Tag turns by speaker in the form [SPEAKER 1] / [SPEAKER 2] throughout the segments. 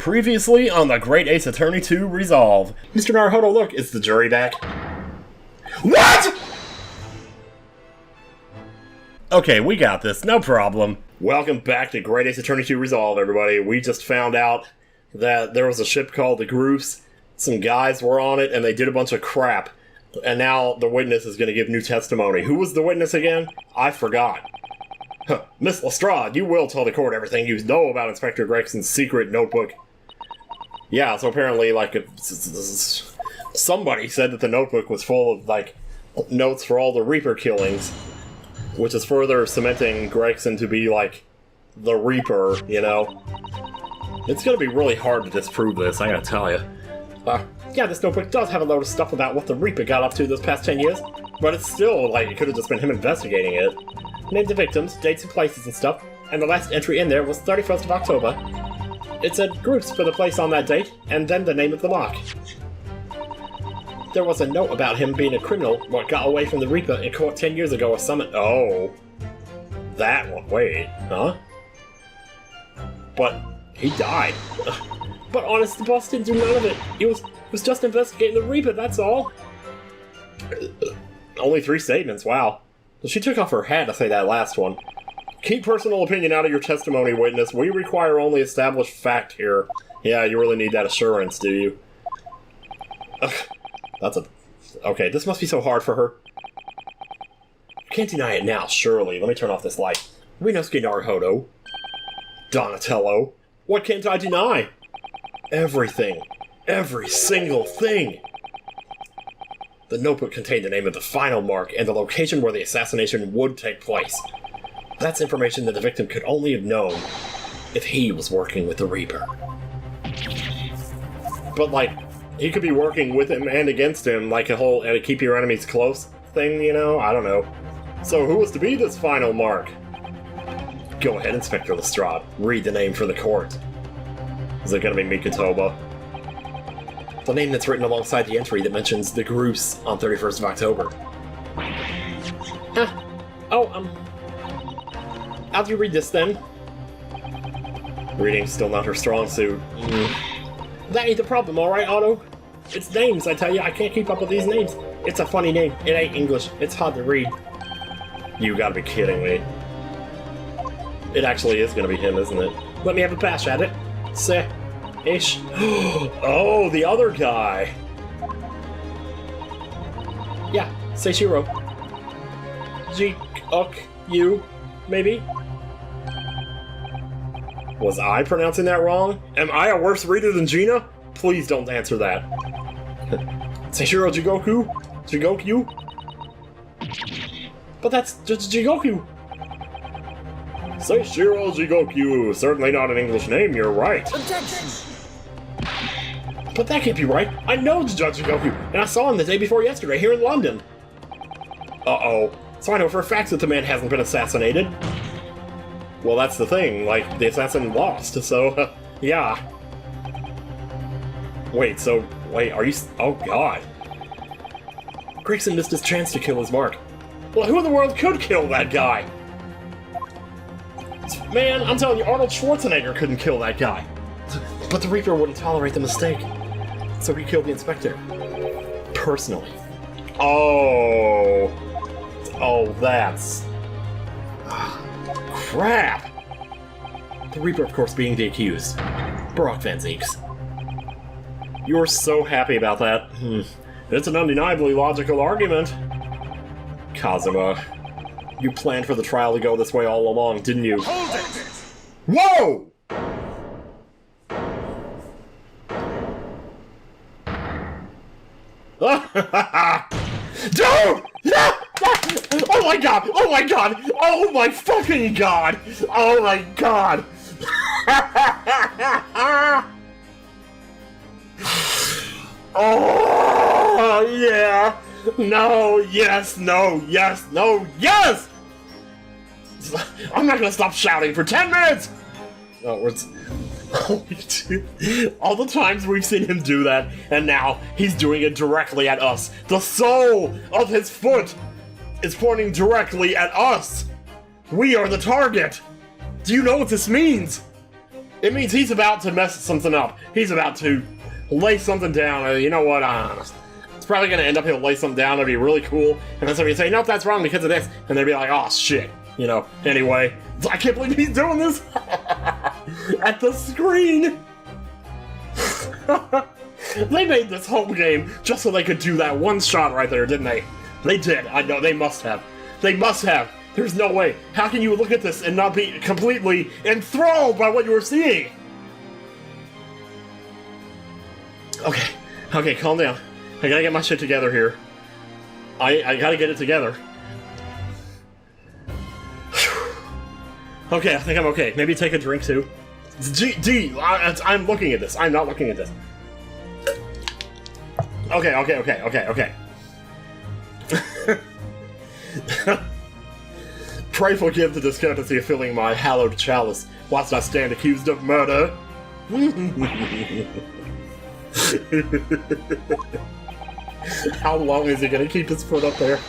[SPEAKER 1] Previously on the Great Ace Attorney 2 Resolve. Mr. Naruhodo, look, is the jury back? What?! Okay, we got this, no problem. Welcome back to Great Ace Attorney 2 Resolve, everybody. We just found out that there was a ship called the Groofs. Some guys were on it, and they did a bunch of crap. And now the witness is going to give new testimony. Who was the witness again? I forgot. Huh. Miss Lestrade, you will tell the court everything you know about Inspector Gregson's secret notebook. Yeah, so apparently, like, somebody said that the notebook was full of, like, notes for all the Reaper killings, which is further cementing Gregson to be, like, the Reaper, you know? It's gonna be really hard to disprove this, I gotta tell you. Yeah, this notebook does have a load of stuff about what the Reaper got up to this past 10 years, but it's still, like, it could have just been him investigating it. Named the victims, dates and places and stuff, and the last entry in there was 31st of October. It said groups for the place on that date, and then the name of the lock. There was a note about him being a criminal what got away from the Reaper in court 10 years ago or something. Oh. That one. Wait. Huh? But he died. But honest, the boss didn't do none of it. He was just investigating the Reaper, that's all. Only 3 statements, wow. She took off her hat to say that last one. Keep personal opinion out of your testimony, witness. We require only established fact here. Yeah, you really need that assurance, do you? Ugh, that's a... Okay, this must be so hard for her. You can't deny it now, surely. Let me turn off this light. Rinosuke Naruhodo. Donatello. What can't I deny? Everything. Every single thing. The notebook contained the name of the final mark and the location where the assassination would take place. That's information that the victim could only have known if he was working with the Reaper. But, like, he could be working with him and against him, like a whole keep your enemies close thing, you know? I don't know. So who was to be this final mark? Go ahead, Inspector Lestrade. Read the name for the court. Is it gonna be Mikotoba? The name that's written alongside the entry that mentions the Groofs on 31st of October. Huh. Oh, how do you read this, then? Reading's still not her strong suit. That ain't the problem, alright, Otto? It's names, I tell you. I can't keep up with these names. It's a funny name. It ain't English. It's hard to read. You gotta be kidding me. It actually is gonna be him, isn't it? Let me have a bash at it. Ish. Oh, the other guy. Yeah, Seishiro. G-U, maybe? Was I pronouncing that wrong? Am I a worse reader than Gina? Please don't answer that. Seishiro Jigoku? Jigoku? But that's just Jigoku. Seishiro Jigoku. Certainly not an English name, you're right. Objection! But that can't be right. I know Judge Jigoku, and I saw him the day before yesterday here in London. Uh-oh. So I know for a fact that the man hasn't been assassinated. Well, that's the thing. Like, the assassin lost, so, yeah. Wait, are you... Oh, God. Gregson missed his chance to kill his mark. Well, who in the world could kill that guy? Man, I'm telling you, Arnold Schwarzenegger couldn't kill that guy. But the Reaper wouldn't tolerate the mistake. So he killed the inspector. Personally. Oh. Oh, that's... Crap! The Reaper, of course, being the accused. Brock Van Zeeks. You're so happy about that. It's an undeniably logical argument. Kazuma. You planned for the trial to go this way all along, didn't you? Hold it! Whoa! Dude! Oh my god! Oh my god! Oh my fucking god! Oh my god! Oh yeah! No! Yes! No! Yes! No! Yes! I'm not gonna stop shouting for 10 minutes! Oh, all the times we've seen him do that, and now he's doing it directly at us. The sole of his foot is pointing directly at us. We are the target. Do you know what this means? It means he's about to mess something up. He's about to lay something down. You know what? It's probably going to end up he'll lay something down. It'll be really cool. And then somebody will say, nope, that's wrong because of this. And they'll be like, oh, shit. You know, anyway. I can't believe he's doing this at the screen. They made this whole game just so they could do that one shot right there, didn't they? They did. I know. They must have. They must have. There's no way. How can you look at this and not be completely enthralled by what you were seeing? Okay. Okay, calm down. I gotta get my shit together here. I gotta get it together. Okay, I think I'm okay. Maybe take a drink too. I'm looking at this. I'm not looking at this. Okay. Pray forgive the discourtesy of filling my hallowed chalice whilst I stand accused of murder. How long is he gonna keep his foot up there?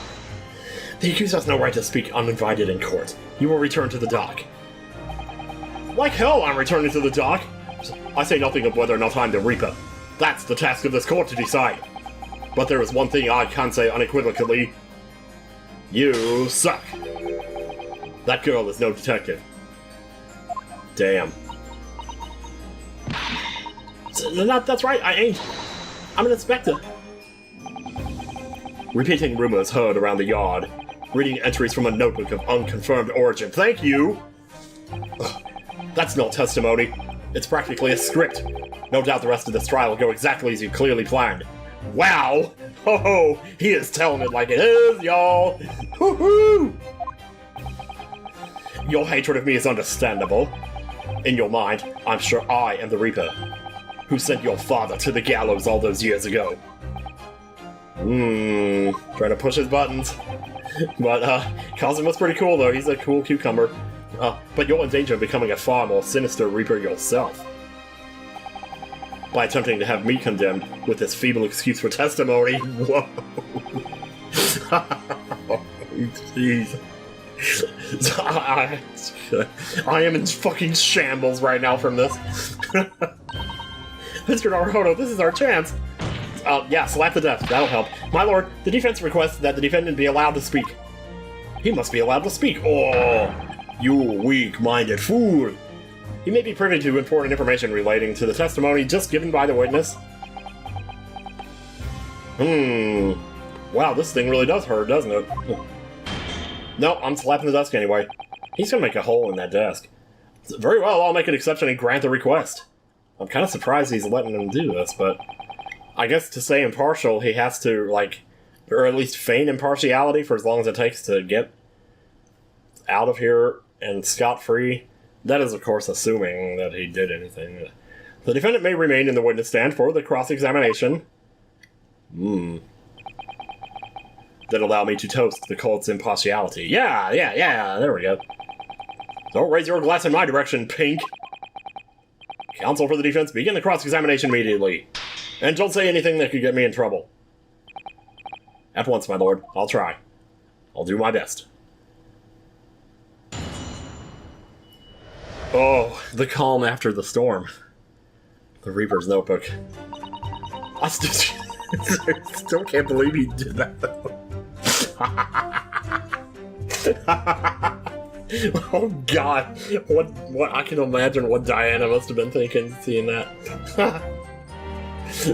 [SPEAKER 1] The accused has no right to speak uninvited in court. You will return to the dock. Like hell I'm returning to the dock! I say nothing of whether or not I'm the Reaper. That's the task of this court to decide. But there is one thing I can say unequivocally. You suck. That girl is no detective. Damn. That's right, I ain't. I'm an inspector. Repeating rumors heard around the yard. Reading entries from a notebook of unconfirmed origin. Thank you! Ugh, that's no testimony. It's practically a script. No doubt the rest of this trial will go exactly as you clearly planned. Wow! Ho-ho! He is telling it like it is, y'all! Woo-hoo! Your hatred of me is understandable. In your mind, I'm sure I am the Reaper, who sent your father to the gallows all those years ago. Trying to push his buttons. But, Cosmo's pretty cool, though. He's a cool cucumber. But you're in danger of becoming a far more sinister Reaper yourself. By attempting to have me condemned with this feeble excuse for testimony. Whoa. Jeez. I am in fucking shambles right now from this. Mr. Naruhodo, this is our chance. Yeah, slap the desk. That'll help. My lord, the defense requests that the defendant be allowed to speak. He must be allowed to speak. Oh, you weak-minded fool. He may be privy to important information relating to the testimony just given by the witness. Wow, this thing really does hurt, doesn't it? No, I'm slapping the desk anyway. He's gonna make a hole in that desk. Very well, I'll make an exception and grant the request. I'm kind of surprised he's letting him do this, but I guess to say impartial, he has to, like, or at least feign impartiality for as long as it takes to get out of here and scot-free. That is, of course, assuming that he did anything. The defendant may remain in the witness stand for the cross-examination. That allow me to toast the cult's impartiality. Yeah, there we go. Don't raise your glass in my direction, Pink. Counsel for the defense, begin the cross-examination immediately. And don't say anything that could get me in trouble. At once, my lord. I'll try. I'll do my best. Oh, the calm after the storm. The Reaper's notebook. I still can't believe he did that, though. Oh god, what I can imagine what Diana must have been thinking seeing that.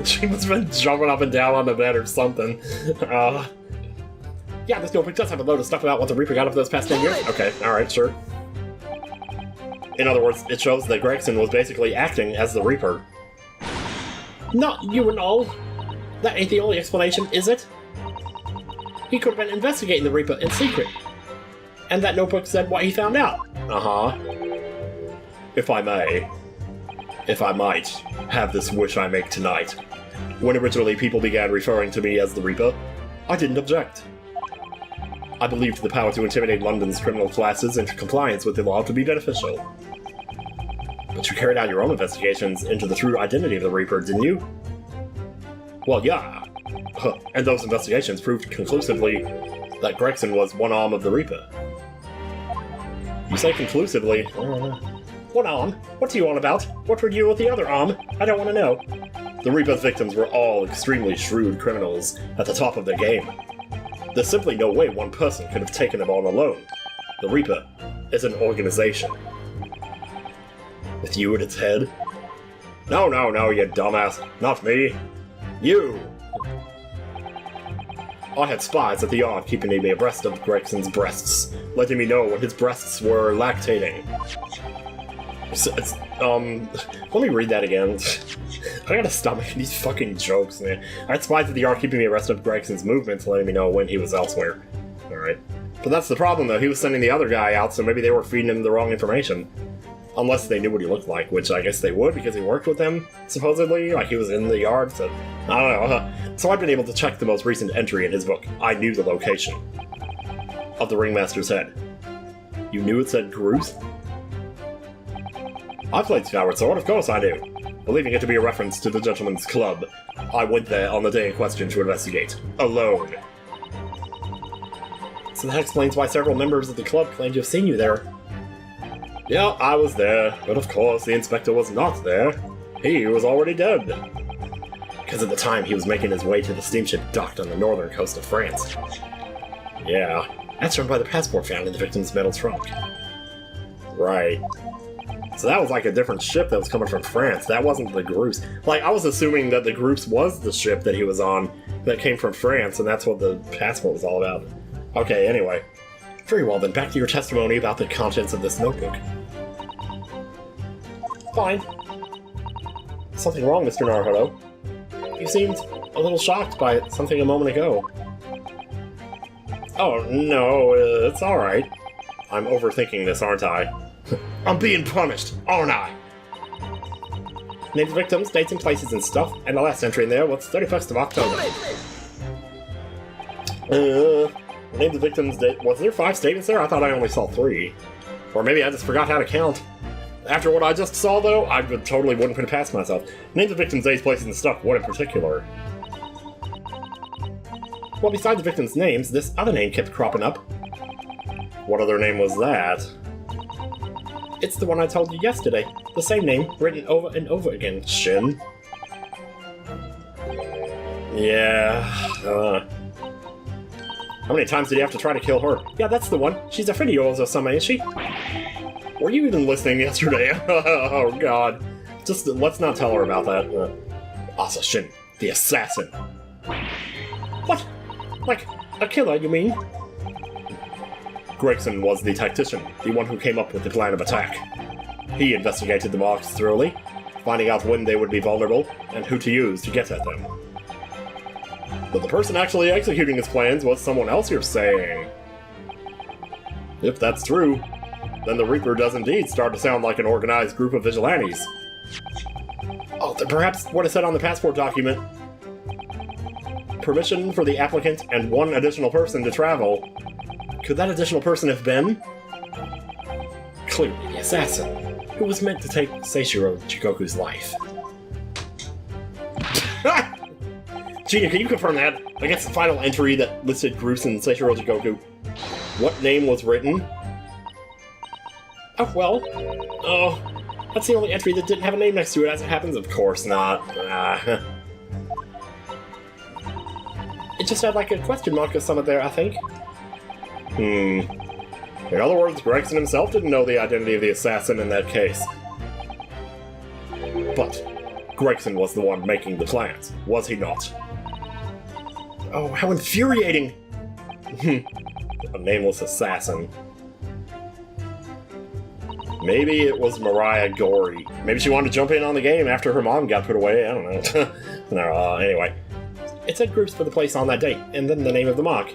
[SPEAKER 1] She must have been jumping up and down on the bed or something. Yeah, this notebook does have a load of stuff about what the Reaper got up those past 10 years. Okay, alright, sure. In other words, it shows that Gregson was basically acting as the Reaper. Not you and all. That ain't the only explanation, is it? He could have been investigating the Reaper in secret. And that notebook said what he found out. Uh-huh. If I might, have this wish I make tonight. When originally people began referring to me as the Reaper, I didn't object. I believed the power to intimidate London's criminal classes into compliance with the law to be beneficial. But you carried out your own investigations into the true identity of the Reaper, didn't you? Well, yeah. And those investigations proved conclusively that Gregson was one arm of the Reaper. You say conclusively? What arm? What are you on about? What were you with the other arm? I don't want to know. The Reaper's victims were all extremely shrewd criminals at the top of their game. There's simply no way one person could have taken them all alone. The Reaper is an organization. With you at its head? No, you dumbass. Not me. You! I had spies at the yard keeping me abreast of Gregson's breasts, letting me know when his breasts were lactating. Let me read that again. I gotta stop making these fucking jokes, man. I had spies at the yard keeping me abreast of Gregson's movements, letting me know when he was elsewhere. Alright. But that's the problem, though. He was sending the other guy out, so maybe they were feeding him the wrong information. Unless they knew what he looked like, which I guess they would, because he worked with them, supposedly. Like, he was in the yard, so... I don't know. So I've been able to check the most recent entry in his book. I knew the location of the Ringmaster's head. You knew it said Gruth? I played Skyward Sword, of course I do. Believing it to be a reference to the Gentleman's Club, I went there on the day in question to investigate. Alone. So that explains why several members of the club claim to have seen you there. Yeah, I was there, but of course the inspector was not there. He was already dead. Because at the time he was making his way to the steamship docked on the northern coast of France. Yeah, that's run by the passport found in the victim's metal trunk. Right. So that was like a different ship that was coming from France. That wasn't the Gruth. Like, I was assuming that the Gruth was the ship that he was on that came from France, and that's what the passport was all about. Okay, anyway. Very well then, back to your testimony about the contents of this notebook. Fine. Something wrong, Mr. Naruhodo. You seemed a little shocked by something a moment ago. Oh, no, it's alright. I'm overthinking this, aren't I? I'm being punished, aren't I? Names of victims, dates and places and stuff, and the last entry in there was 31st of October. Names of victims, date... Was there 5 statements there? I thought I only saw 3. Or maybe I just forgot how to count. After what I just saw, though, I totally wouldn't put it past myself. Names of victims, dates, places and stuff, what in particular? Well, besides the victims' names, this other name kept cropping up. What other name was that? It's the one I told you yesterday. The same name, written over and over again. Shin. Yeah. How many times did you have to try to kill her? Yeah, that's the one. She's a friend of yours or something, is she? Were you even listening yesterday? Oh, God. Just, let's not tell her about that. Asa Shin, the assassin. What? Like, a killer, you mean? Gregson was the tactician, the one who came up with the plan of attack. He investigated the marks thoroughly, finding out when they would be vulnerable, and who to use to get at them. But the person actually executing his plans was someone else, you're saying. If that's true, then the Reaper does indeed start to sound like an organized group of vigilantes. Oh, then perhaps what is said on the passport document. Permission for the applicant and 1 additional person to travel. Could that additional person have been? Clearly the assassin, who was meant to take Seishiro Jigoku's life. Gina, can you confirm that? Against the final entry that listed Gruth and Seishiro Jigoku, what name was written? Oh, well. Oh, that's the only entry that didn't have a name next to it, as it happens. Of course not. It just had like a question mark or something there, I think. In other words, Gregson himself didn't know the identity of the assassin in that case. But Gregson was the one making the plans, was he not? Oh, how infuriating! A nameless assassin. Maybe it was Mariah Gorey. Maybe she wanted to jump in on the game after her mom got put away, I don't know. No, anyway. It said groups for the place on that date, and then the name of the mock.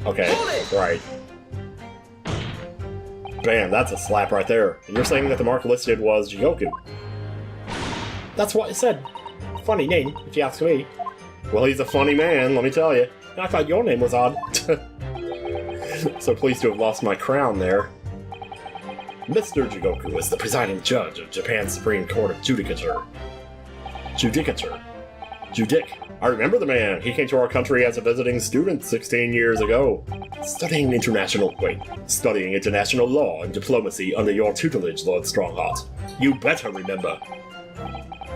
[SPEAKER 1] Okay, right. Bam, that's a slap right there. And you're saying that the mark listed was Jigoku. That's what it said. Funny name, if you ask me. Well, he's a funny man, let me tell you. I thought your name was odd. So pleased to have lost my crown there. Mr. Jigoku is the presiding judge of Japan's Supreme Court of Judicature. Judicature. Judic. I remember the man. He came to our country as a visiting student 16 years ago. Studying international law and diplomacy under your tutelage, Lord Strongheart. You better remember.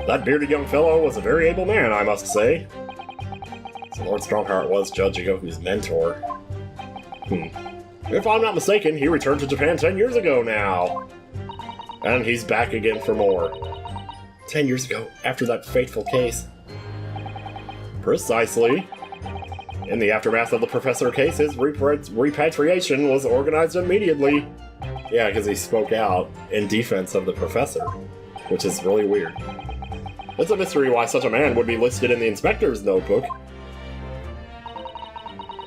[SPEAKER 1] That bearded young fellow was a very able man, I must say. So Lord Strongheart was Judge Jigoku's mentor. If I'm not mistaken, he returned to Japan 10 years ago now. And he's back again for more. 10 years ago, after that fateful case. Precisely. In the aftermath of the Professor case, his repatriation was organized immediately. Yeah, because he spoke out in defense of the Professor, which is really weird. It's a mystery why such a man would be listed in the Inspector's notebook.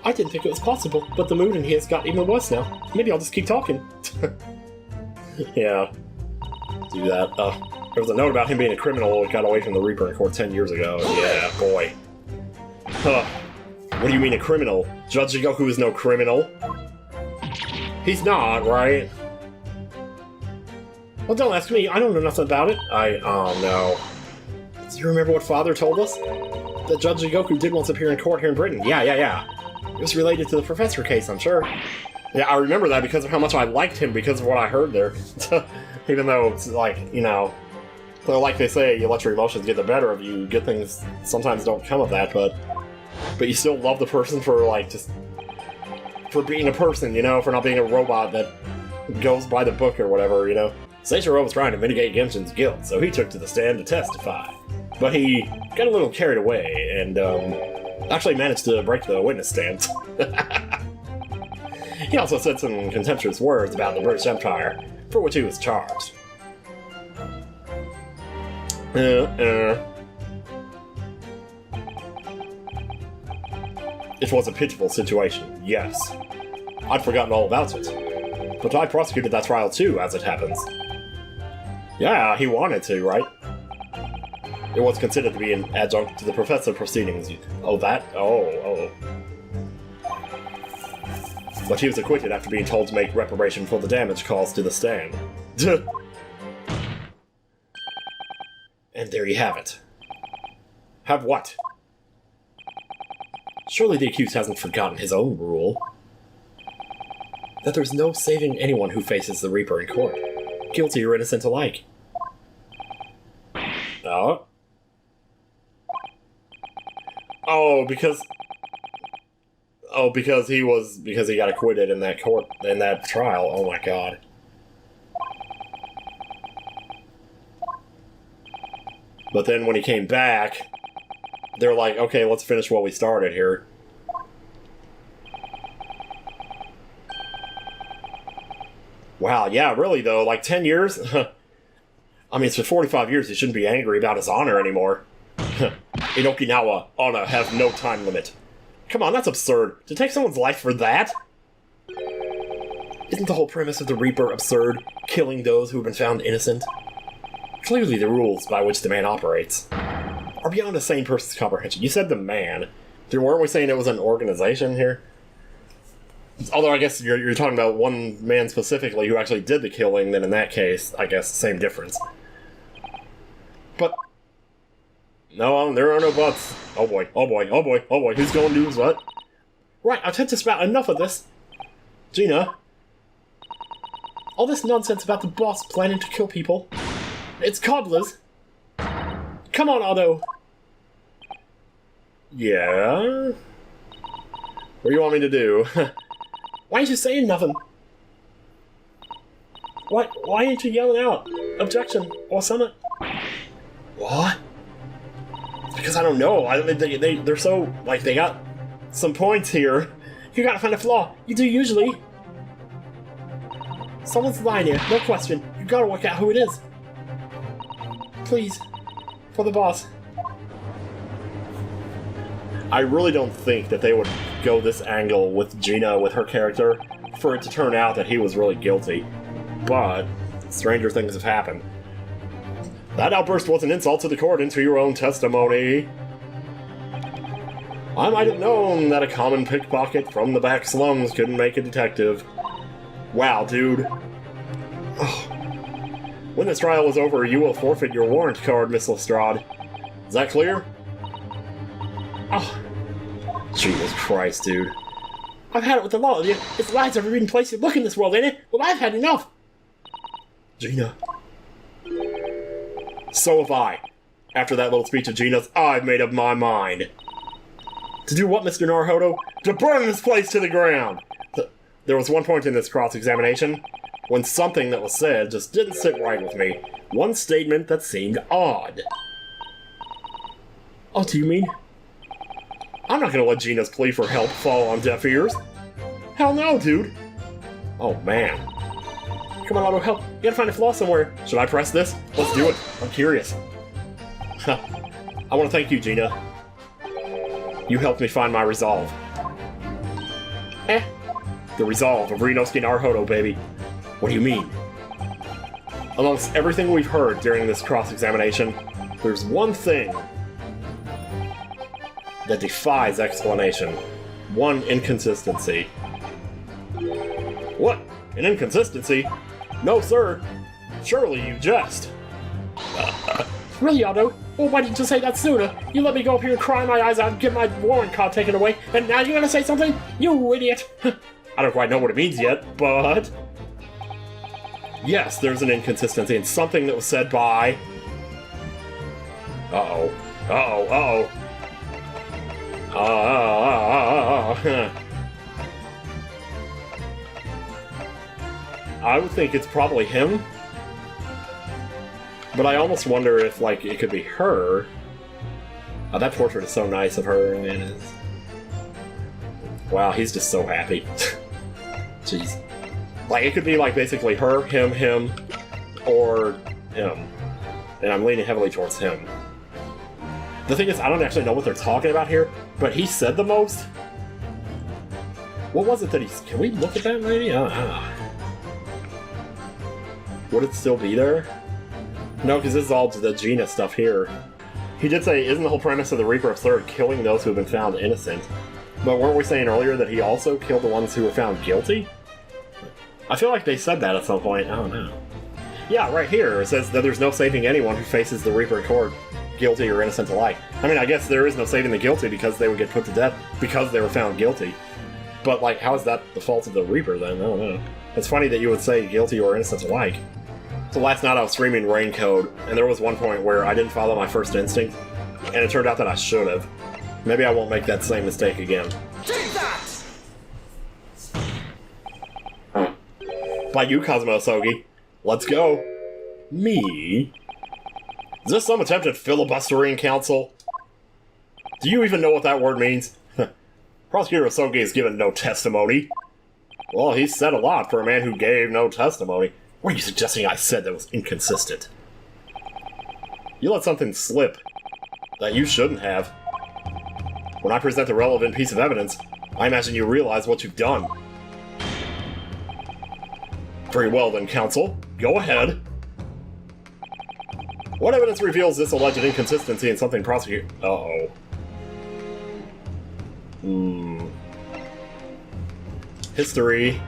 [SPEAKER 1] I didn't think it was possible, but the mood in here has got even worse now. Maybe I'll just keep talking. Yeah. Do that. There was a note about him being a criminal who got away from the Reaper in court 10 years ago. Yeah, boy. What do you mean a criminal? Judge Jigoku is no criminal. He's not, right? Well, don't ask me. I don't know nothing about it. Oh no. Do you remember what Father told us? That Judge Jigoku did once appear in court here in Britain. Yeah. It was related to the Professor case, I'm sure. Yeah, I remember that because of how much I liked him because of what I heard there. Even though it's like, you know, so like they say, you let your emotions get the better of you, good things sometimes don't come of that, but you still love the person for, like, just for being a person, you know, for not being a robot that goes by the book or whatever, you know. Seiichiro was trying to mitigate Genshin's guilt, so he took to the stand to testify. But he got a little carried away and, actually managed to break the witness stand. He also said some contemptuous words about the British Empire, for which he was charged. It was a pitiful situation, yes. I'd forgotten all about it. But I prosecuted that trial too, as it happens. Yeah, he wanted to, right? It was considered to be an adjunct to the Professor proceedings. Oh, that? Oh. But he was acquitted after being told to make reparation for the damage caused to the stand. And there you have it. Have what? Surely the accused hasn't forgotten his own rule. That there's no saving anyone who faces the Reaper in court. Guilty or innocent alike. Oh. Because he got acquitted in that trial. Oh my god. But then when he came back, they're like, okay, let's finish what we started here. Wow, yeah, really though, like 10 years? I mean, it's for 45 years, he shouldn't be angry about his honor anymore. In Okinawa, honor have no time limit. Come on, that's absurd. To take someone's life for that? Isn't the whole premise of the Reaper absurd? Killing those who have been found innocent? Clearly the rules by which the man operates are beyond a sane person's comprehension. You said the man. Weren't we saying it was an organization here? Although I guess you're talking about one man specifically who actually did the killing, then in that case, I guess, same difference. But no, there are no buts. Oh boy, who's going to do what? Right, I've had to spout enough of this. Gina. All this nonsense about the boss planning to kill people. It's coddlers. Come on, Otto. Yeah? What do you want me to do? Why ain't you saying nothing? Why ain't you yelling out? Objection, or something? What? Because I don't know. They're so, like, they got some points here. You gotta find a flaw. You do usually. Someone's lying here, no question. You gotta work out who it is. Please. For the boss. I really don't think that they would go this angle with Gina, with her character, for it to turn out that he was really guilty. But stranger things have happened. That outburst was an insult to the court and to your own testimony. I might have known that a common pickpocket from the back slums couldn't make a detective. Wow, dude. Oh. When this trial is over, you will forfeit your warrant card, Miss Lestrade. Is that clear? Oh, Jesus Christ, dude. I've had it with the law of you. It's the last ever place you look in this world, ain't it? Well, I've had enough. Gina. So have I. After that little speech of Gina's, I've made up my mind. To do what, Mr. Naruhodo? To burn this place to the ground! There was one point in this cross-examination when something that was said just didn't sit right with me. One statement that seemed odd. Oh, do you mean? I'm not gonna let Gina's plea for help fall on deaf ears. Hell no, dude. Oh, man. Come on, Otto, help. You gotta find a flaw somewhere. Should I press this? Let's do it. I'm curious. I want to thank you, Gina. You helped me find my resolve. The resolve of Renosuke Naruhodo, baby. What do you mean? Amongst everything we've heard during this cross-examination, there's one thing that defies explanation. One inconsistency. What? An inconsistency? No, sir. Surely you jest. Really, Otto? Well, why didn't you say that sooner? You let me go up here and cry my eyes out and get my warrant card taken away, and now you're gonna say something? You idiot! I don't quite know what it means yet, but... Yes, there's an inconsistency in something that was said by... Uh-oh. Uh-oh. Uh-oh. I would think it's probably him. But I almost wonder if, like, it could be her. Oh, that portrait is so nice of her, man. Wow, he's just so happy. Jeez. Like, it could be, like, basically her, him, or him. And I'm leaning heavily towards him. The thing is, I don't actually know what they're talking about here, but he said the most. What was it that he... Can we look at that, maybe? Would it still be there? No, because this is all the Gina stuff here. He did say, isn't the whole premise of the Reaper of Third killing those who have been found innocent? But weren't we saying earlier that he also killed the ones who were found guilty? I feel like they said that at some point. I don't know. Yeah, right here it says that there's no saving anyone who faces the Reaper in court, guilty or innocent alike. I mean, I guess there is no saving the guilty because they would get put to death because they were found guilty. But, like, how is that the fault of the Reaper, then? I don't know. It's funny that you would say guilty or innocent alike. So last night I was streaming Rain Code, and there was one point where I didn't follow my first instinct, and it turned out that I should have. Maybe I won't make that same mistake again.
[SPEAKER 2] Take that!
[SPEAKER 1] By you, Cosmo Sogi. Let's go. Me? Is this some attempt at filibustering, Council? Do you even know what that word means? Prosecutor Sogi has given no testimony. Well, he said a lot for a man who gave no testimony. What are you suggesting I said that was inconsistent? You let something slip that you shouldn't have. When I present a relevant piece of evidence, I imagine you realize what you've done. Very well then, Counsel. Go ahead. What evidence reveals this alleged inconsistency in something prosecuted? Uh-oh. History.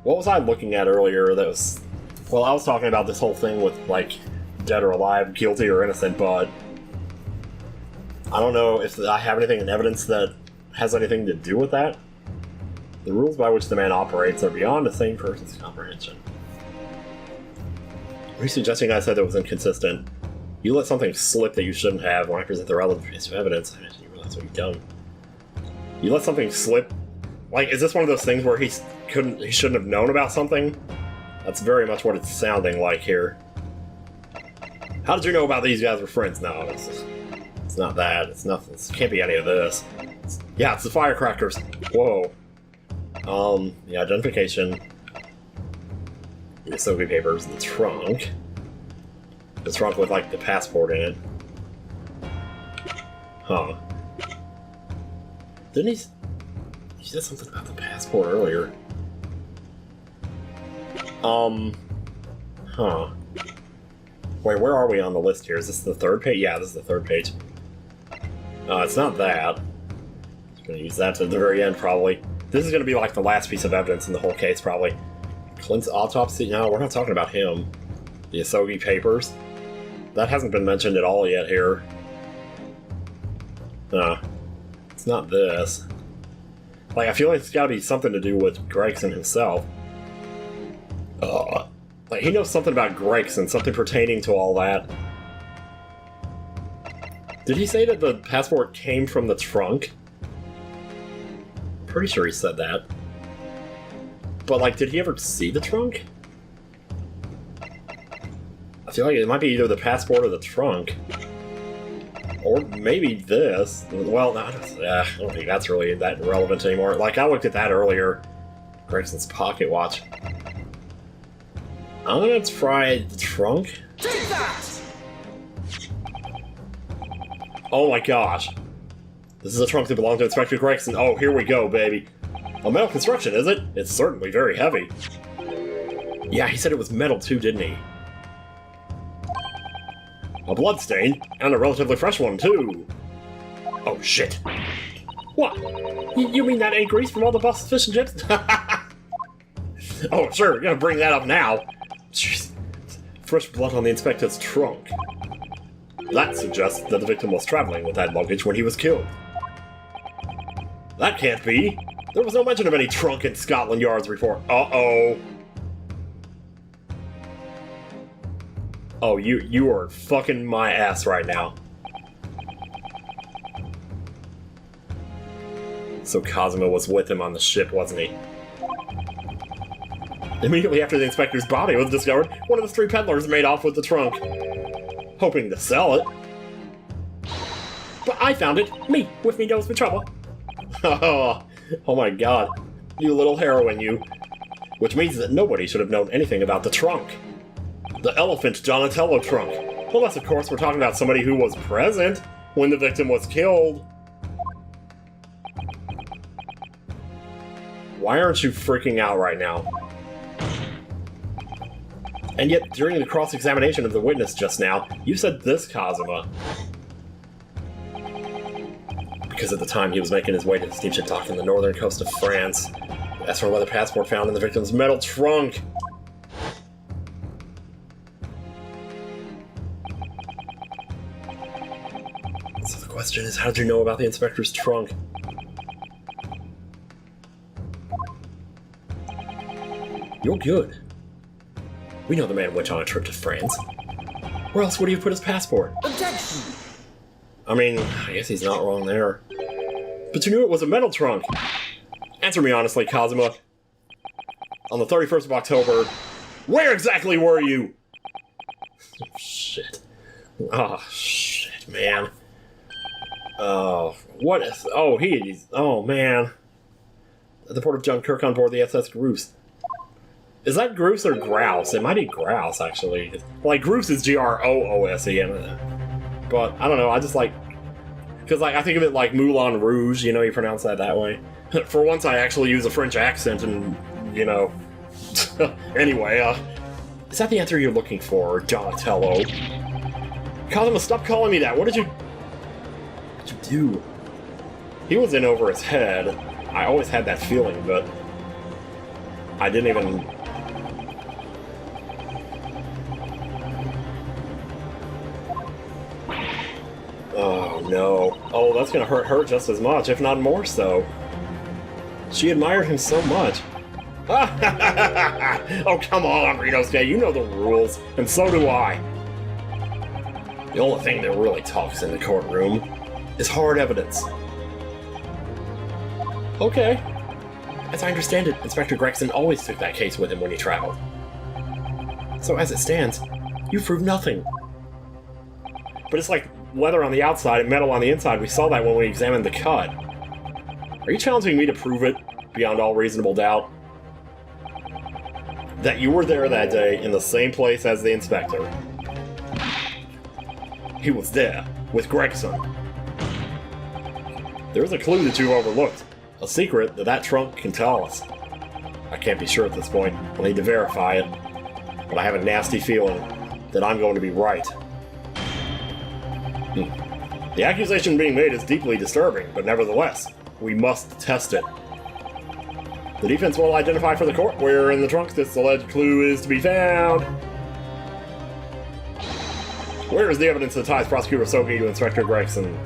[SPEAKER 1] What was I looking at earlier that was... Well, I was talking about this whole thing with, like, dead or alive, guilty or innocent, but... I don't know if I have anything in evidence that has anything to do with that. The rules by which the man operates are beyond a sane person's comprehension. Are you suggesting I said that was inconsistent? You let something slip that you shouldn't have when I present the relevant piece of evidence. I imagine you realize what you've done. You let something slip? Like, is this one of those things where he shouldn't have known about something? That's very much what it's sounding like here. How did you know about these guys were friends? No, it's not that. It's nothing. It can't be any of this. Yeah, it's the firecrackers. Whoa. The identification. The Soviet papers in the trunk. The trunk with, like, the passport in it. Huh. Didn't he... He said something about the passport earlier. Huh. Wait, where are we on the list here? Is this the third page? Yeah, this is the third page. It's not that. I'm gonna use that to the very end, probably. This is gonna be like the last piece of evidence in the whole case, probably. Clint's autopsy? No, we're not talking about him. The Asogi papers. That hasn't been mentioned at all yet here. It's not this. Like, I feel like it's gotta be something to do with Gregson himself. Like, he knows something about Gregson, something pertaining to all that. Did he say that the passport came from the trunk? Pretty sure he said that. But, like, did he ever see the trunk? I feel like it might be either the passport or the trunk. Or maybe this. Well, I don't think that's really that relevant anymore. Like, I looked at that earlier. Gregson's pocket watch. I'm gonna try the trunk.
[SPEAKER 2] Take that!
[SPEAKER 1] Oh my gosh. This is a trunk that belonged to Inspector Gregson. Oh, here we go, baby. A metal construction, is it? It's certainly very heavy. Yeah, he said it was metal too, didn't he? A bloodstain, and a relatively fresh one, too. Oh, shit. What? You mean that ain't grease from all the boss's fish and chips? Oh, sure, you're gonna bring that up now. Jeez. Fresh blood on the inspector's trunk. That suggests that the victim was traveling with that luggage when he was killed. That can't be. There was no mention of any trunk in Scotland Yard's report. Uh-oh. Oh, you are fucking my ass right now. So Cosmo was with him on the ship, wasn't he? Immediately after the inspector's body was discovered, one of the street peddlers made off with the trunk, hoping to sell it. But I found it. Me, with me knows me trouble. Oh my god. You little heroine, you. Which means that nobody should have known anything about the trunk. The elephant Donatello trunk. Unless, of course, we're talking about somebody who was present when the victim was killed. Why aren't you freaking out right now? And yet, during the cross-examination of the witness just now, you said this, Kazuma. Because at the time he was making his way to the steamship dock in the northern coast of France. That's from another passport found in the victim's metal trunk. So the question is, how did you know about the inspector's trunk? You're good. We know the man went on a trip to France. Where else would he have put his passport?
[SPEAKER 2] Objection!
[SPEAKER 1] I mean, I guess he's not wrong there. But you knew it was a metal trunk. Answer me honestly, Kazuma. On the 31st of October, where exactly were you? Shit. Oh, shit, man. Oh, what is... Oh, oh, man. At the port of Dunkirk on board the SS Grouse. Is that Grouse or Grouse? It might be Grouse, actually. Like, Grouse is G-R-O-O-S-E, but, I don't know, I just like... Because, like, I think of it like Moulin Rouge, you know, you pronounce that way. For once, I actually use a French accent and, you know... Anyway, is that the answer you're looking for, Donatello? Cosmo, stop calling me that! What did you do? He was in over his head. I always had that feeling, but... I didn't even... Oh, no. Oh, that's gonna hurt her just as much, if not more so. She admired him so much. Oh, come on, Renosuke, you know the rules, and so do I. The only thing that really talks in the courtroom is hard evidence. Okay. As I understand it, Inspector Gregson always took that case with him when he traveled. So as it stands, you proved nothing. But it's like leather on the outside and metal on the inside. We saw that when we examined the cut. Are you challenging me to prove it, beyond all reasonable doubt? That you were there that day in the same place as the inspector. He was there, with Gregson. There's a clue that you overlooked. A secret that trunk can tell us. I can't be sure at this point. I'll need to verify it. But I have a nasty feeling that I'm going to be right. The accusation being made is deeply disturbing, but nevertheless, we must test it. The defense will identify for the court where in the trunk this alleged clue is to be found. Where is the evidence that ties Prosecutor Sogi to Inspector Gregson?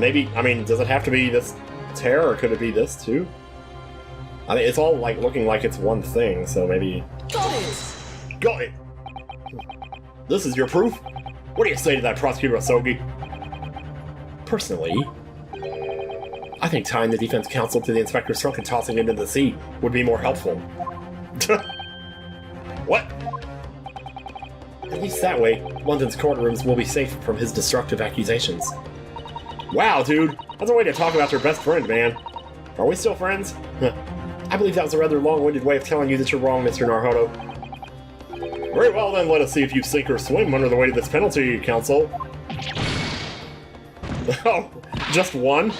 [SPEAKER 1] Maybe, I mean, does it have to be this tear, or could it be this too? I mean, it's all like looking like it's one thing, so maybe...
[SPEAKER 2] Got it!
[SPEAKER 1] Got it! This is your proof? What do you say to that, Prosecutor Asogi? Personally, I think tying the defense counsel to the inspector's trunk and tossing it into the sea would be more helpful. What? At least that way, London's courtrooms will be safe from his destructive accusations. Wow, dude! That's a way to talk about your best friend, man. Are we still friends? I believe that was a rather long-winded way of telling you that you're wrong, Mr. Naruto. Very well then, let us see if you sink or swim under the weight of this penalty, counsel. Oh, just one?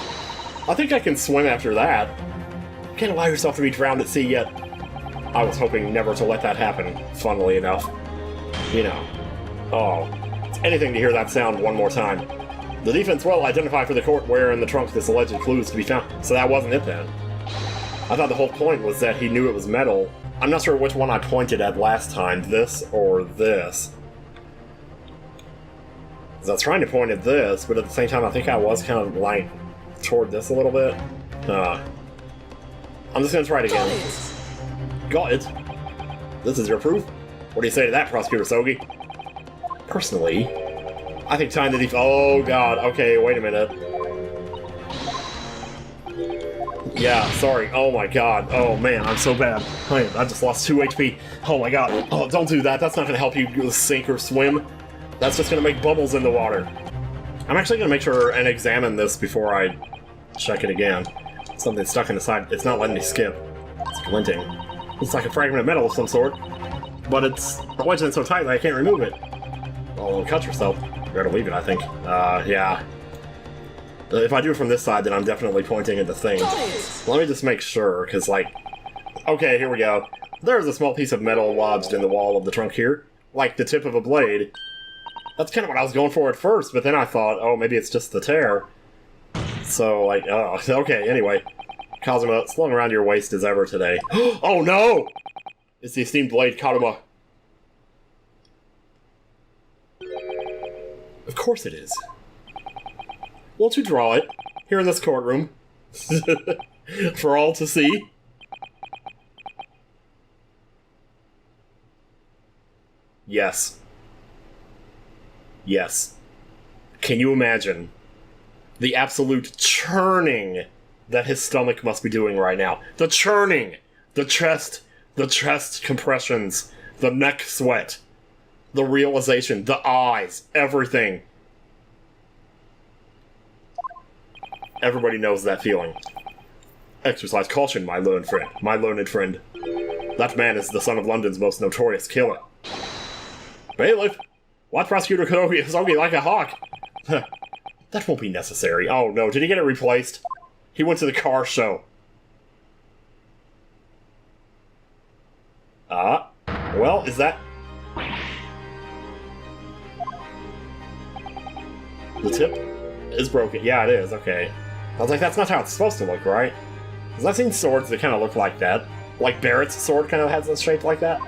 [SPEAKER 1] I think I can swim after that. You can't allow yourself to be drowned at sea yet. I was hoping never to let that happen, funnily enough. You know. Oh, it's anything to hear that sound one more time. The defense will identify for the court where in the trunk this alleged clue is to be found, so that wasn't it then. I thought the whole point was that he knew it was metal. I'm not sure which one I pointed at last time, this or this. Because I was trying to point at this, but at the same time I think I was kind of like toward this a little bit. I'm just gonna try it again. Got it. This is your proof? What do you say to that, Prosecutor Sogi? Personally, I think tying the oh god, okay, wait a minute. Yeah, sorry, oh my god, oh man, I'm so bad. I just lost 2 HP. Oh my god, oh, don't do that, that's not gonna help you sink or swim. That's just gonna make bubbles in the water. I'm actually gonna make sure and examine this before I check it again. Something stuck in the side, it's not letting me skip. It's glinting. It's like a fragment of metal of some sort. But it's wedged in so tightly I can't remove it. Oh, don't cut yourself. You better leave it, I think. Yeah. If I do it from this side, then I'm definitely pointing at the thing. Let me just make sure, because, like... Okay, here we go. There's a small piece of metal lodged in the wall of the trunk here. Like the tip of a blade. That's kind of what I was going for at first, but then I thought, oh, maybe it's just the tear. So, like, oh, okay, anyway. Kazuma, slung around your waist as ever today. Oh, no! It's the esteemed blade, Karuma. Of course it is. Won't you draw it, here in this courtroom, for all to see? Yes. Yes. Can you imagine the absolute churning that his stomach must be doing right now? The churning! The chest compressions, the neck sweat, the realization, the eyes, everything. Everybody knows that feeling. Exercise caution, my learned friend. My learned friend. That man is the son of London's most notorious killer. Bailiff, watch Prosecutor Kogi like a hawk. That won't be necessary. Oh no, did he get it replaced? He went to the car show. Well, is that... The tip is broken. Yeah, it is, okay. I was like, that's not how it's supposed to look, right? Because I've seen swords that kind of look like that. Like Barrett's sword kind of has a shape like that.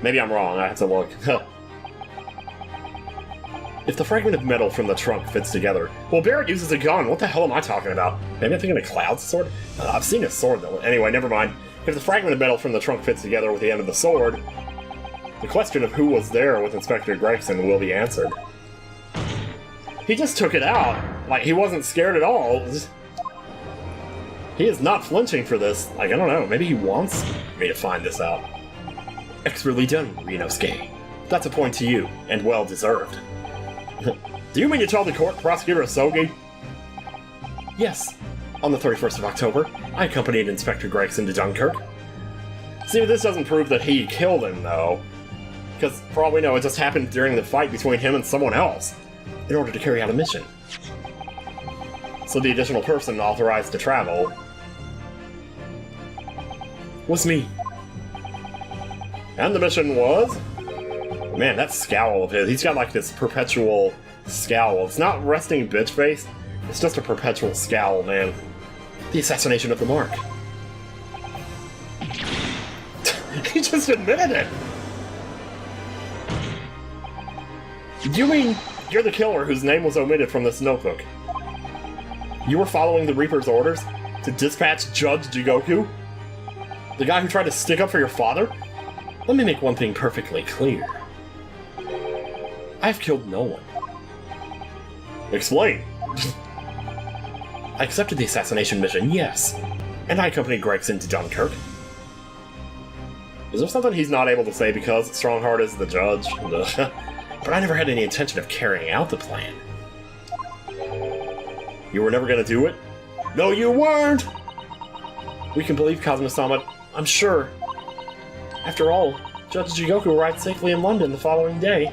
[SPEAKER 1] Maybe I'm wrong, I have to look. If the fragment of metal from the trunk fits together... Well, Barrett uses a gun, what the hell am I talking about? Maybe I'm thinking of Cloud's sword? I've seen his sword, though. Anyway, never mind. If the fragment of metal from the trunk fits together with the end of the sword, the question of who was there with Inspector Gregson will be answered. He just took it out. Like, he wasn't scared at all. He is not flinching for this. Like, I don't know, maybe he wants me to find this out. Expertly done, Rinosuke. That's a point to you, and well deserved. Do you mean to tell the court, Prosecutor Asogi? Yes. On the 31st of October, I accompanied Inspector Gregson to Dunkirk. See, this doesn't prove that he killed him, though. Because, for all we know, it just happened during the fight between him and someone else, in order to carry out a mission. So the additional person authorized to travel was me. And the mission was... Man, that scowl of his, he's got like this perpetual scowl. It's not resting bitch face, it's just a perpetual scowl, man. The assassination of the Mark. He just admitted it! You mean you're the killer whose name was omitted from this notebook? You were following the Reaper's orders to dispatch Judge Jigoku? The guy who tried to stick up for your father? Let me make one thing perfectly clear. I've killed no one. Explain. I accepted the assassination mission, yes. And I accompanied Gregson to Dunkirk. Is there something he's not able to say because Strongheart is the judge? But I never had any intention of carrying out the plan. You were never gonna do it? No, you weren't! We can believe Kazuma-sama, I'm sure. After all, Judge Jigoku arrived safely in London the following day.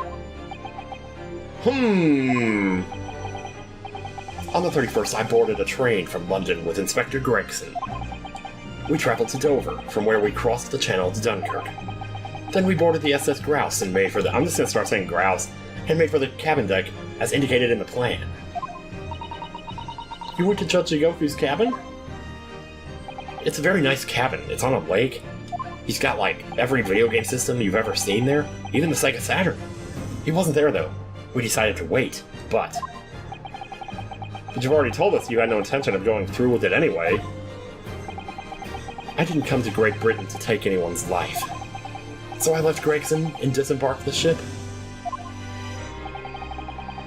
[SPEAKER 1] On the 31st, I boarded a train from London with Inspector Gregson. We traveled to Dover, from where we crossed the channel to Dunkirk. Then we boarded the SS Grouse and made for the— I'm just gonna start saying Grouse, and made for the cabin deck, as indicated in the plan. You went to Judge Jigoku's cabin? It's a very nice cabin. It's on a lake. He's got, like, every video game system you've ever seen there, even the Sega Saturn. He wasn't there, though. We decided to wait, but you've already told us you had no intention of going through with it anyway. I didn't come to Great Britain to take anyone's life. So I left Gregson and disembarked the ship.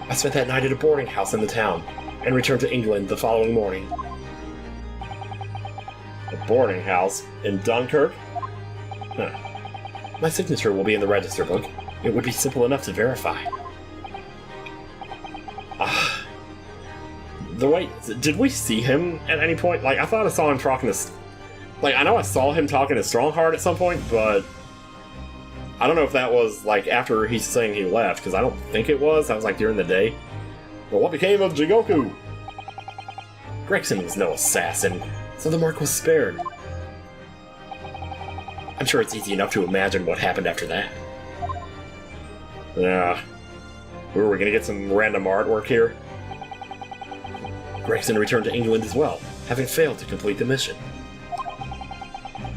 [SPEAKER 1] I spent that night at a boarding house in the town, and returned to England the following morning. A boarding house? In Dunkirk? Huh. My signature will be in the register book. It would be simple enough to verify. Did we see him at any point? Like, I thought I saw him talking to... Like, I know I saw him talking to Strongheart at some point, but I don't know if that was, like, after he's saying he left, because I don't think it was. That was, like, during the day. But what became of Jigoku? Gregson was no assassin, so the mark was spared. I'm sure it's easy enough to imagine what happened after that. Yeah. We're gonna get some random artwork here. Gregson returned to England as well, having failed to complete the mission.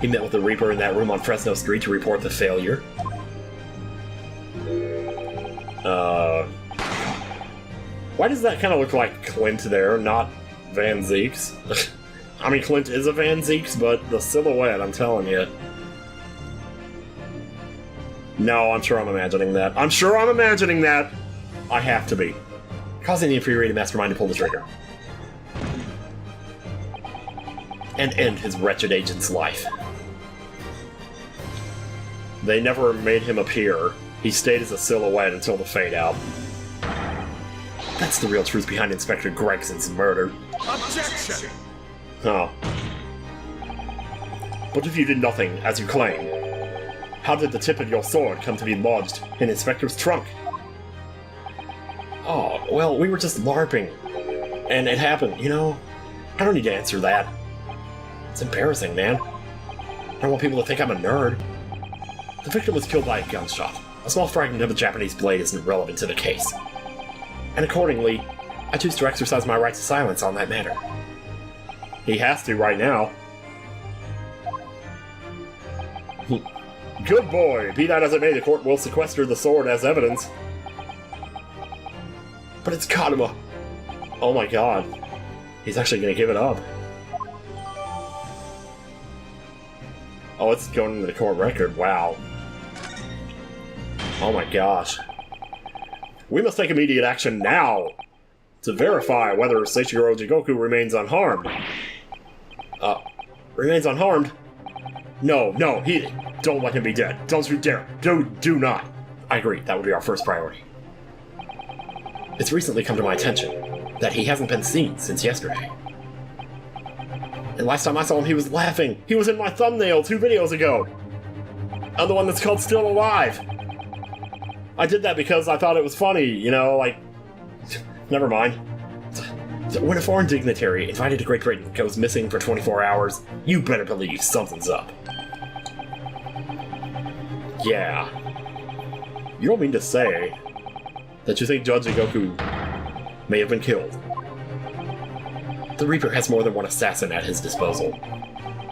[SPEAKER 1] He met with the Reaper in that room on Fresno Street to report the failure. Why does that kind of look like Clint there, not Van Zieks? I mean, Clint is a Van Zieks, but the silhouette, I'm telling you. No, I'm sure I'm imagining that. I'm sure I'm imagining that! I have to be. Causing the infuriated mastermind to pull the trigger. And end his wretched agent's life. They never made him appear. He stayed as a silhouette until the fade out. That's the real truth behind Inspector Gregson's murder.
[SPEAKER 2] Objection!
[SPEAKER 1] Oh. But if you did nothing, as you claim, how did the tip of your sword come to be lodged in Inspector's trunk? Oh, well, we were just LARPing. And it happened, you know? I don't need to answer that. It's embarrassing, man. I don't want people to think I'm a nerd. The victim was killed by a gunshot. A small fragment of a Japanese blade isn't relevant to the case. And accordingly, I choose to exercise my right to silence on that matter. He has to right now. Good boy! Be that as it may, the court will sequester the sword as evidence. But it's Kadama! Oh my god. He's actually gonna give it up. Oh, it's going into the court record. Wow. Oh my gosh. We must take immediate action now to verify whether Seiichiro Jigoku remains unharmed. Remains unharmed? No, don't let him be dead. Don't you dare. Do not. I agree, that would be our first priority. It's recently come to my attention that he hasn't been seen since yesterday. And last time I saw him, he was laughing. He was in my thumbnail 2 videos ago. And the one that's called Still Alive. I did that because I thought it was funny, you know, like... Never mind. When a foreign dignitary invited to Great Britain goes missing for 24 hours, you better believe something's up. Yeah. You don't mean to say that you think Judge Jigoku may have been killed. The Reaper has more than one assassin at his disposal,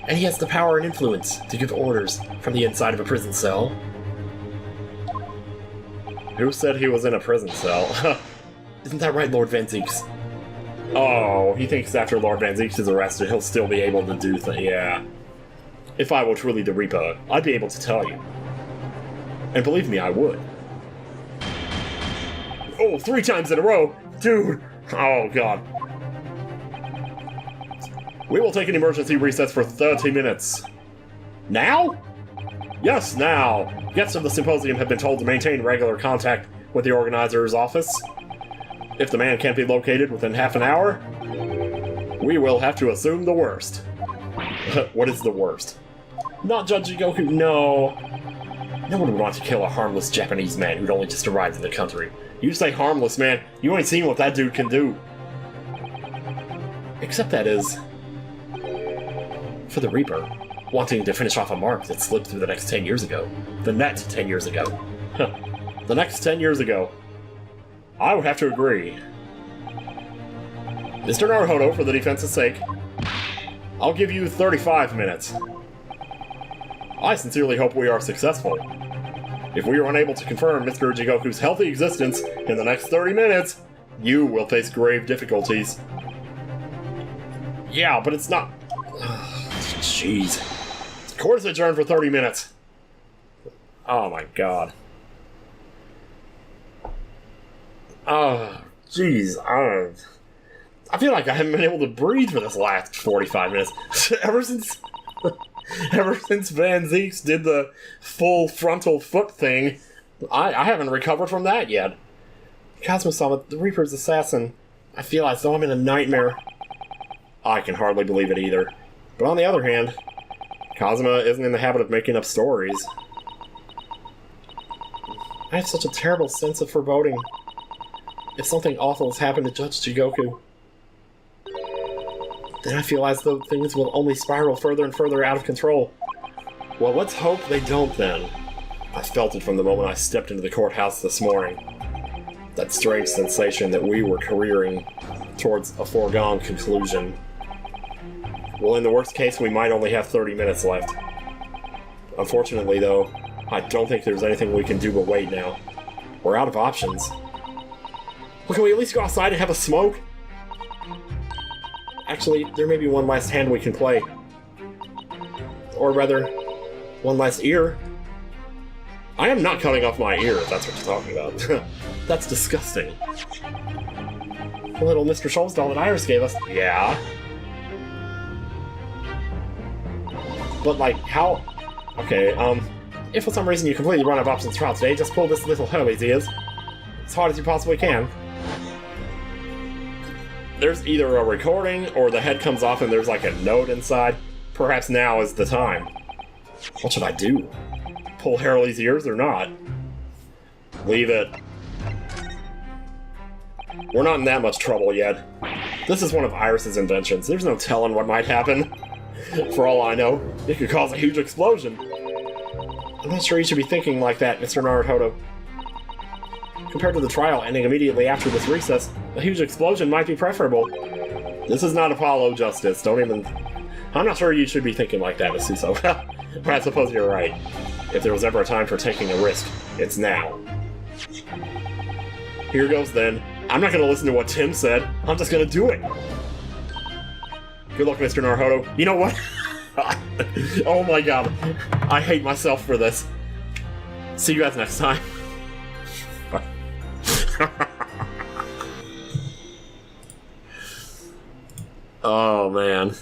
[SPEAKER 1] and he has the power and influence to give orders from the inside of a prison cell. Who said he was in a prison cell? Isn't that right, Lord Van Zieks? Oh, he thinks after Lord Van Zeeks is arrested, he'll still be able to do things. Yeah. If I were truly the Reaper, I'd be able to tell you. And believe me, I would. Oh, 3 times in a row! Dude! Oh, God. We will take an emergency recess for 30 minutes. Now? Yes, now! Guests of the symposium have been told to maintain regular contact with the organizer's office. If the man can't be located within half an hour, we will have to assume the worst. What is the worst? Not Judge Goku, no. No one would want to kill a harmless Japanese man who'd only just arrived in the country. You say harmless, man, you ain't seen what that dude can do. Except that is... for the Reaper, wanting to finish off a mark that slipped through the next 10 years ago. The net 10 years ago. The next 10 years ago. I would have to agree. Mr. Naruhodo, for the defense's sake, I'll give you 35 minutes. I sincerely hope we are successful. If we are unable to confirm Mr. Jigoku's healthy existence in the next 30 minutes, you will face grave difficulties. Yeah, but it's not... Jeez. Court is adjourned for 30 minutes. Oh my god. Oh, jeez. I feel like I haven't been able to breathe for this last 45 minutes. Ever since Van Zeeks did the full frontal foot thing, I haven't recovered from that yet. Cosmo-sama, the Reaper's assassin. I feel as though I'm in a nightmare. I can hardly believe it either. But on the other hand, Kazuma isn't in the habit of making up stories. I have such a terrible sense of foreboding. If something awful has happened to Judge Jigoku, then I feel as though things will only spiral further and further out of control. Well, let's hope they don't then. I felt it from the moment I stepped into the courthouse this morning. That strange sensation that we were careering towards a foregone conclusion. Well, in the worst case, we might only have 30 minutes left. Unfortunately, though, I don't think there's anything we can do but wait now. We're out of options. Well, can we at least go outside and have a smoke? Actually, there may be one last hand we can play. Or rather, one last ear. I am not cutting off my ear, if that's what you're talking about. That's disgusting. The little Mr. Schultz doll that Iris gave us. Yeah. But, like, how... Okay, if for some reason you completely run out of options throughout today, just pull this little Hermes ears as hard as you possibly can. There's either a recording, or the head comes off and there's like a note inside. Perhaps now is the time. What should I do? Pull Harley's ears or not? Leave it. We're not in that much trouble yet. This is one of Iris's inventions. There's no telling what might happen. For all I know, it could cause a huge explosion. I'm not sure you should be thinking like that, Mr. Naruhodo. Compared to the trial ending immediately after this recess, a huge explosion might be preferable. This is not Apollo Justice, don't even... I'm not sure you should be thinking like that, Asuso. But I suppose you're right. If there was ever a time for taking a risk, it's now. Here goes then. I'm not gonna listen to what Tim said, I'm just gonna do it! Good luck, Mr. Naruhodo. You know what? Oh my god. I hate myself for this. See you guys next time. Oh man.